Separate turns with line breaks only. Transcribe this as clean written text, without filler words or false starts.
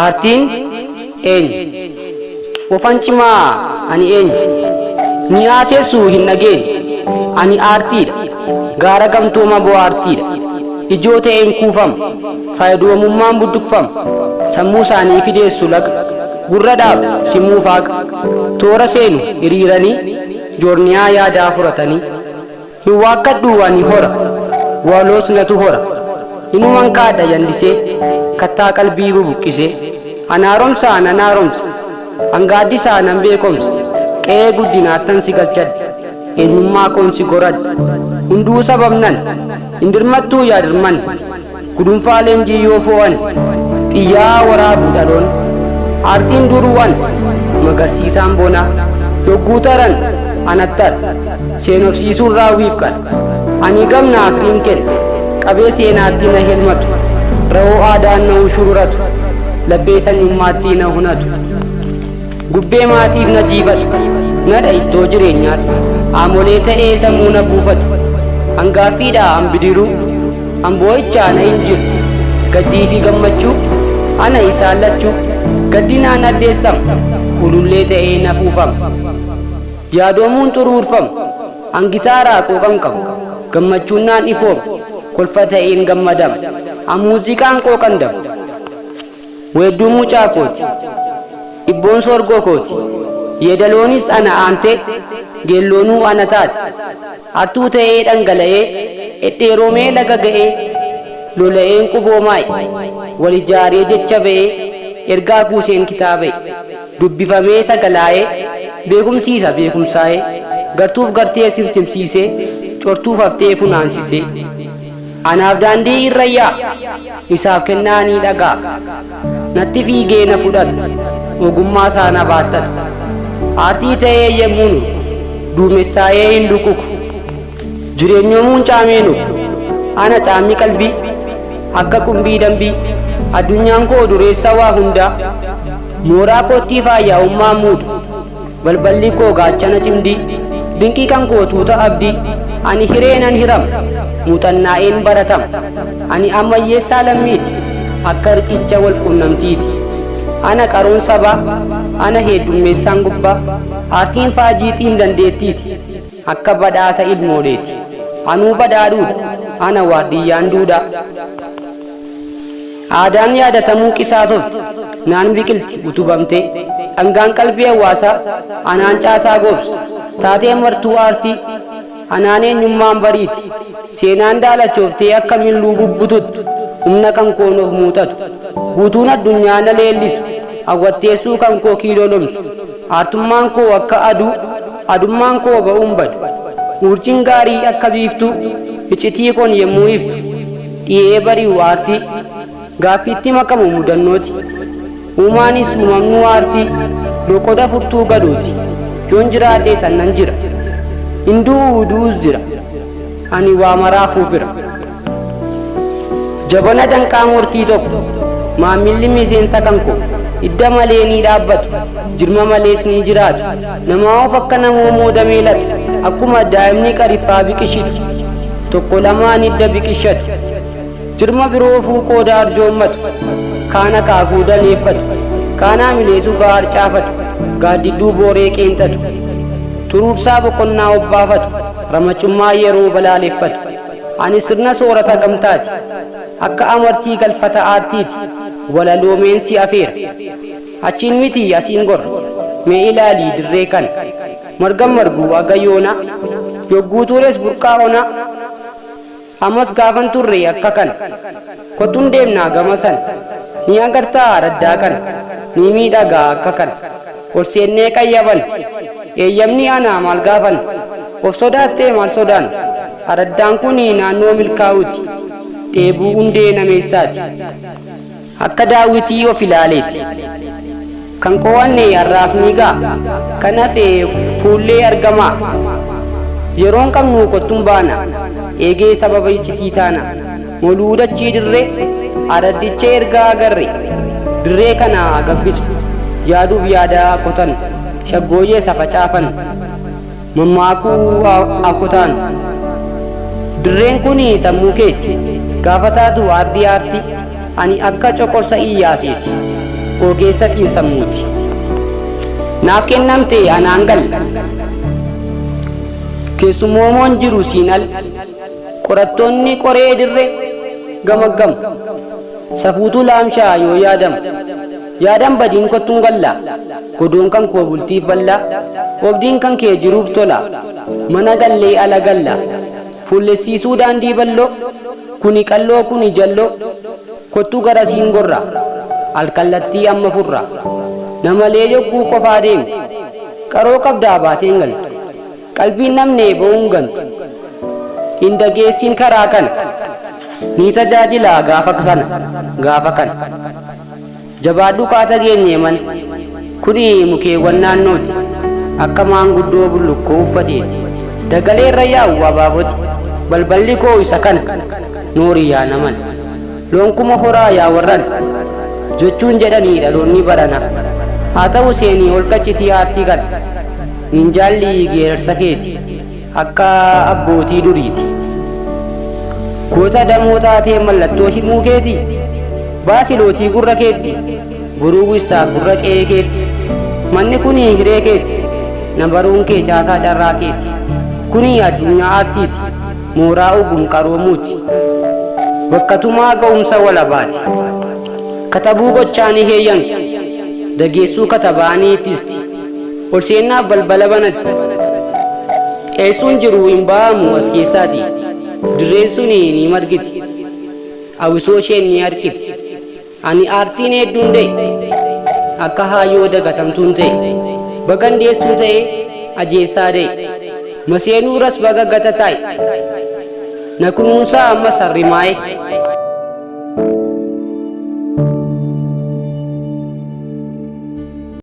Aartiin eenyu? Ofan cimaa ani eenyu? Ni haasessuu hin dhageenyu. Ani aartiidha. Gaara gamtooma bohaartiidha. Ijoo ta'een kuufama. Fayyadamummaan budduqfama. Sammuu isaanii fideessu laga. Gurra dhaabu simuu faaqa. Toora seenu hiriiranii joorniyaa yaadaa furatanii. Hin waakkadhu ani hora. Waaloos natu hora. Inuman kaadha yandisee kattaa qalbii bubuqqisee. Anaaromsa ananaaromsa. Hangaaddisa anan beekomsa. Qe'ee guddinaattan si galchadha. Eenyummaa koonsi goradha. Hunduu sababnan. Indirmattuu yaadirman. Gudunfaa leenjii yoo fo'an. Xiyyaa waraabuu dhaloon. Aartiin duruwwan. Magarsiisaan bonaa. Yogguu taran anattara. Seenofsiisuun raawwiif qara. Ani gamna afiriin kenna. Qabee seenaatti na helmatu. Ra'oo aadaan na ushururatu. Labbee sanyummaatti na hunatu. Gubbee maatiif na jiifatu. Nadha ittoo jireenyaatu. Aamolee ta'ee sammuu na buufatu. Hangaaffiidhaa hambidiruu. Hamboo'ichaa na hin jiru. Gaddii fi gammachuu. Ana isaan lachuu. Gaddinaan addeessama. Ulullee ta'ee na fuufama. Yaadoomuun xuruurfama. Hangitaaraa qooqan qabu. Gammachuun naan ifooma. Kolfa ta'een gammadama. Muuziqaan qooqan dabu. Weedduu mucaa kooti. Dhibboon sorgoo kooti. Yeedaloonis ana aantee. Geelloonuu ana taate. Hartuu ta'ee dhangala'ee. Dhedheeromee laga ga'ee. Lola'een quboomaa'e. Wal ijaaree jecha ba'ee. Ergaa kuuseen kitaaba'e. Dubbifamee sagalaa'ee. Beekumsiisa beekumsaa'ee. Gartuuf gartee simsimsiisee. Cortuuf haftee funaansisee. Anaaf daandii irra yaa. Isaaf kennaanii dhagaa. Natti fiigee na fudhata. Ogummaa isaa na baattata. Aartii ta'ee yemmuun duumessaa'ee hin dhukuku. Jireenyoomuun caamee nuku. Ana caamni qalbii. Akka qumbii dambii. Addunyaan koo dureessa waa hundaa. Mooraa kootti faayyaa'ummaa muudu. Balballi koo gaachana cimdii. Dinqii kan koo tuuta abdii. Ani hireenan hirama. Muuxannaa'een baratama. Ani ammayyeessaa lammiiti. Akka riqicha wal quunnamtiiti. Ana qaroon sabaa. Ana heddummeessaan gubbaa. Aartiin faajiitiin dandeettiiti. Akka badhaasa ilmooleeti. Anuu badhaadhuudha. Ana waardiyyaan duudhaa. Aadaan yaadatamuu qisaasofti. Naan biqilti utubamtee. Dhangaan qalbii hawaasaa. Anaan caasaa goobsa. Taatee martuu aartii. Anaan eenyummaan bariiti. Seenaan daalachooftee akka milluu bubbututtu. Humna kan koon of muutatu. Guutuun addunyaa na leellisu. Hawwatteessuu kan koo kiilolomsu. Aartummaan koo akka aduu. Adummaan koo ba'uun badu. Urjiin gaarii akka biiftuu. Iccitii koon yemmuu iftu. Dhiyee bari'u aartii. Gaaffiitti makamu mudannooti. Uumaanis uumamnuu aartii. Loqoda furtuu gadooti. Yoon jiraadhee sannan jira. Hinduu duus jira. Ani waa maraafuu bira. Jabana danqaa murtii tokko. Maamilli miseensa kan koo. Idda malee ni dhaabbatu. Jirma malees ni jiraatu. Namaa of akka namoomoo dameelatu. Akkuma daa'imni qariffaa biqishitu. Tokko lamaan idda biqishatu. Jirma biroo fuuqooda arjoommatu. Kaana kaakuu daleeffatu. Kaanaa mileesuu gaar caafatu. Gaaddidduu booree qeenxatu. Turuursaa boqonnaa obbaafatu. Ramacummaa yeroo balaaleffatu. Ani sirna soorata gamtaati. Akka amartii galfata aartiiti. Walaloomeensi afeera. Achiin miti asiin gorra. Mee ilaalii dirree kana. Margan marguu agayyoona. Yogguu tures burqaa ona. Ammas gaafan turre akka kana. Kottuun deemnaa gama sana. Ni agartaa raddaa kana. Ni miidhagaa akka kana. Ol seennee qayyaban. Eeyyamni anaa maal gaafan. Of sodaattee maal sodaan. Araddaan kun naannoo milkaa'uuti. Dheebuu hundee nameessaati. Akka daawwitii of ilaaleeti. Kan qo'anne har'aaf ni ga'a. Kan hafe fuullee argamaa. Yeroon qabnu kottuun baana. Eegee sababa iccitii taana. Moluu dachii dirree. Araddicha ergaa agarre. Dirree kana gabbisu. Yaaduuf yaadaa qotan. Shaggooyyee safacaafan. Mammaakuu akotaan. Dirreen kun sammuu keeti. Gaafataatu aardii aartii. Ani akka coqorsa iyyaaseeti. ogeessatiin sammuuti. Naaf kennamte anaan gal keessumoomoon jiru siinal qorattoonni qoree dirree gamaggam safuutuu laamshaa yoo yaadam badiin kottuun galla godoon kan koo bultiif balla obdiin kan kee jiruuf tola mana gallee ala galla fuullessiisuu daandii balloo kuni qalloo kuni jalloo kottuu gara siin gorra alkallattii amma furra namalee yogguu qofaa deemu qaroo qabdaa baateen galtu qalbiin namnee ba'uun gantu hindageessiin karaa kana ni tajaajila gaafa kana jabaadhu kaata geenye man kuni mukeewwan naannooti akka maanguddoo bullukkoo uffateeti dagalee irra yaa'u abaaboti balballi koo isa kana noorii yaa naman loonkuma horaa yaa warran jechuun jedhanii dhaloonni barana haa ta'u seenii ol qacitii aartii kana minjaalli geerarsa keeti akka abbootii duriiti goota damoo taatee mallattoo himuu keeti baasilootii gurra keetti buruu wistaa gurra qe'ee keetti manni kuni hiree keeti nabaruun kee caasaa carraa keeti kuni addunyaa aartiiti mooraa oguun qaroomuuti bakka tumaa ga'umsa walabaati katabuu gochaanii heeyyantu dageessuu katabaanii ittisti ol seennaaf balbala banatti eessuun jiru hin ba'amu as keessaati dirreessuun ni margiti hawwisoo isheen ni harkiti ani aartiin hedduun ta'e akka haayoo dagatamtuun ta'e bagandeessuu ta'e ajeessaa ta'e maseenuuras baga gata taa'e na kunuunsaa amma sarrimaa'e